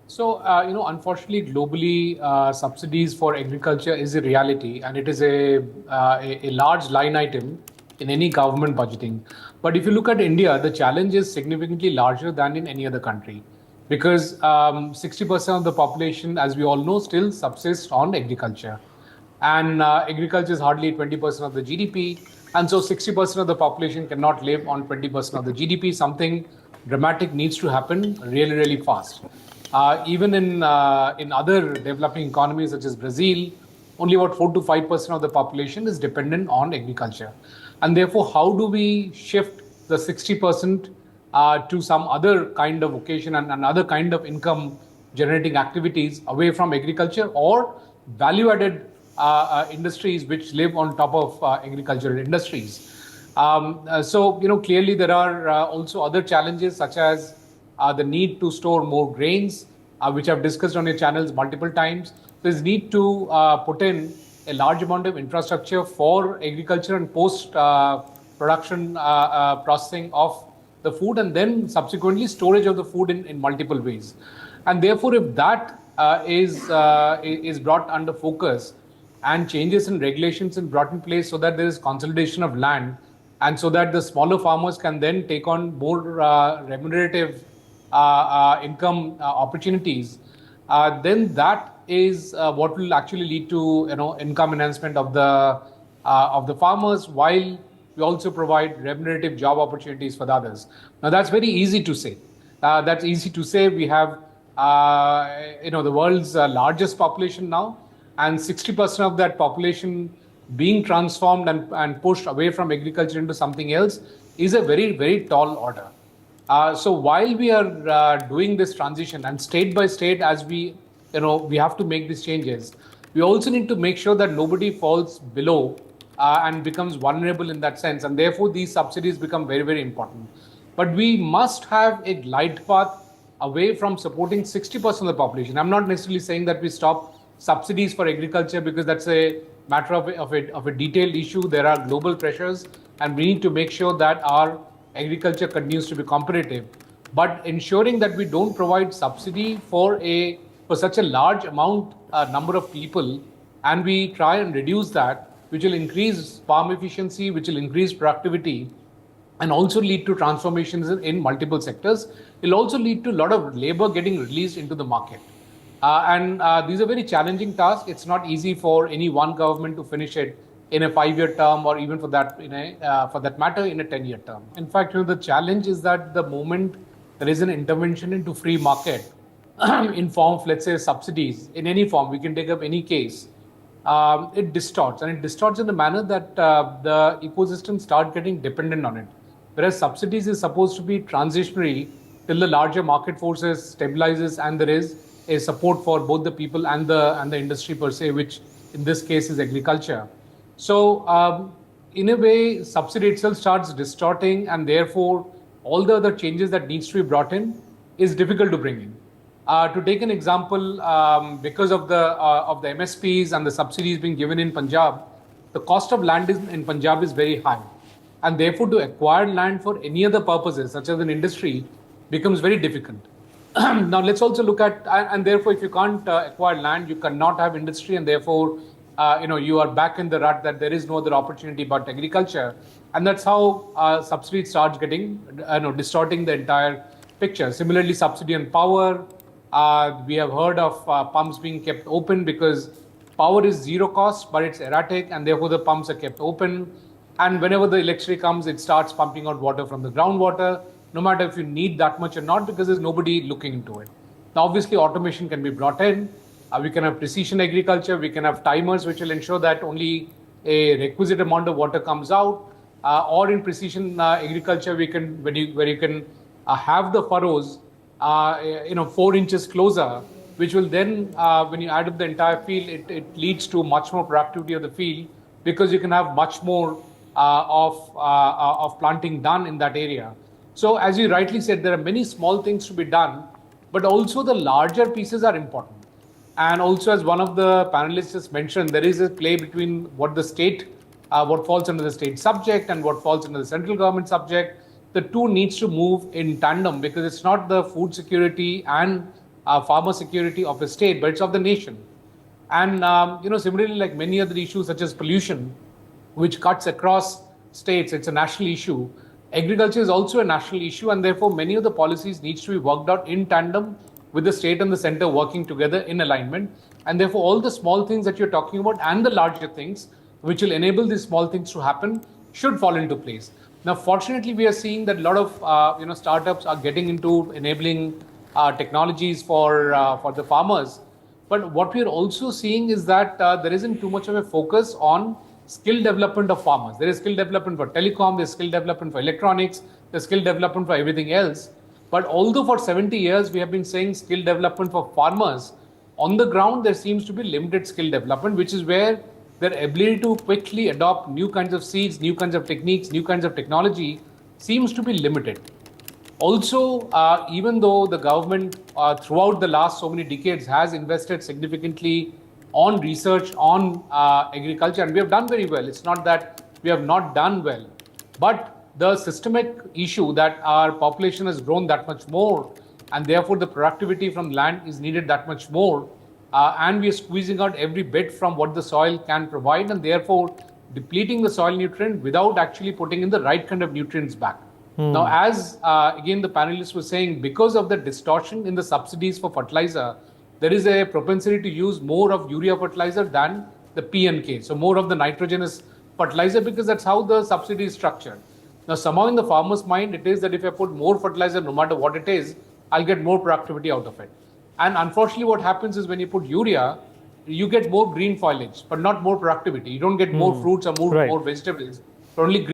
Unfortunately, globally, subsidies for agriculture is a reality, and it is a large line item in any government budgeting. But if you look at India, the challenge is significantly larger than in any other country, because 60% of the population, as we all know, still subsists on agriculture, and agriculture is hardly 20% of the GDP, and so 60% of the population cannot live on 20% of the GDP. Something dramatic needs to happen really, really fast. Even in other developing economies such as Brazil, only about 4 to 5% of the population is dependent on agriculture, and therefore, how do we shift the 60% to some other kind of vocation and another kind of income generating activities away from agriculture or value added industries which live on top of agricultural industries. Clearly there are also other challenges such as the need to store more grains, which I've discussed on your channels multiple times. There's need to put in a large amount of infrastructure for agriculture and post production processing of the food, and then subsequently storage of the food in multiple ways. And therefore, if that is brought under focus and changes in regulations are brought in place so that there is consolidation of land and so that the smaller farmers can then take on more remunerative income opportunities, then that is what will actually lead to income enhancement of the farmers, while we also provide remunerative job opportunities for the others. Now that's very easy to say. That's easy to say. We have the world's largest population now, and 60% of that population being transformed and pushed away from agriculture into something else is a very, very tall order. So while we are doing this transition, and state by state, as we have to make these changes, we also need to make sure that nobody falls below and becomes vulnerable in that sense. And therefore, these subsidies become very, very important. But we must have a glide path away from supporting 60% of the population. I'm not necessarily saying that we stop subsidies for agriculture, because that's a matter of a detailed issue. There are global pressures, and we need to make sure that our agriculture continues to be competitive. But ensuring that we don't provide subsidy for such a large number of people, and we try and reduce that, which will increase farm efficiency, which will increase productivity, and also lead to transformations in multiple sectors. It will also lead to a lot of labor getting released into the market. These are very challenging tasks. It's not easy for any one government to finish it in a 5-year term, or even for that matter in a 10-year term. In fact, the challenge is that the moment there is an intervention into free market in form of, let's say, subsidies in any form, we can take up any case, it distorts, and it distorts in a manner that the ecosystem start getting dependent on it. Whereas subsidies is supposed to be transitionary till the larger market forces stabilizes and there is a support for both the people and the industry per se, which in this case is agriculture. So in a way, subsidy itself starts distorting, and therefore all the other changes that needs to be brought in is difficult to bring in. To take an example, because of the MSPs and the subsidies being given in Punjab, the cost of land in Punjab is very high, and therefore to acquire land for any other purposes, such as an industry, becomes very difficult. Now let's also look at, and therefore if you can't acquire land, you cannot have industry, and therefore you are back in the rut that there is no other opportunity but agriculture, and that's how subsidy starts getting distorting the entire picture. Similarly, subsidy on power, we have heard of pumps being kept open because power is zero cost, but it's erratic, and therefore the pumps are kept open. And whenever the electricity comes, it starts pumping out water from the groundwater, no matter if you need that much or not, because there's nobody looking into it. Now, obviously, automation can be brought in. We can have precision agriculture. We can have timers which will ensure that only a requisite amount of water comes out. Or in precision agriculture, where you can have the furrows 4 inches closer, which will then, when you add up the entire field, it leads to much more productivity of the field, because you can have much more of planting done in that area. So as you rightly said, there are many small things to be done, but also the larger pieces are important. And also, as one of the panelists just mentioned, there is a play between what falls under the state subject and what falls under the central government subject. The two needs to move in tandem, because it's not the food security and farmer security of a state, but it's of the nation. And similarly, like many other issues such as pollution, which cuts across states, it's a national issue. Agriculture is also a national issue, and therefore many of the policies needs to be worked out in tandem with the state and the center working together in alignment. And therefore, all the small things that you're talking about and the larger things, which will enable these small things to happen, should fall into place. Now, fortunately, we are seeing that a lot of startups are getting into enabling technologies for the farmers. But what we are also seeing is that there isn't too much of a focus on skill development of farmers. There is skill development for telecom, there's skill development for electronics, there's skill development for everything else. But although for 70 years we have been saying skill development for farmers, on the ground there seems to be limited skill development, which is where their ability to quickly adopt new kinds of seeds, new kinds of techniques, new kinds of technology seems to be limited. Also, even though the government throughout the last so many decades has invested significantly on research, on agriculture, and we have done very well. It's not that we have not done well, but the systemic issue that our population has grown that much more, and therefore the productivity from land is needed that much more, and we are squeezing out every bit from what the soil can provide, and therefore depleting the soil nutrient without actually putting in the right kind of nutrients back. Now, as again the panelists were saying, because of the distortion in the subsidies for fertilizer, there is a propensity to use more of urea fertilizer than the P and K. So more of the nitrogenous fertilizer, because that's how the subsidy is structured. Now, somehow in the farmer's mind, it is that if I put more fertilizer, no matter what it is, I'll get more productivity out of it. And unfortunately, what happens is when you put urea, you get more green foliage, but not more productivity. You don't get more fruits or more vegetables, but only green.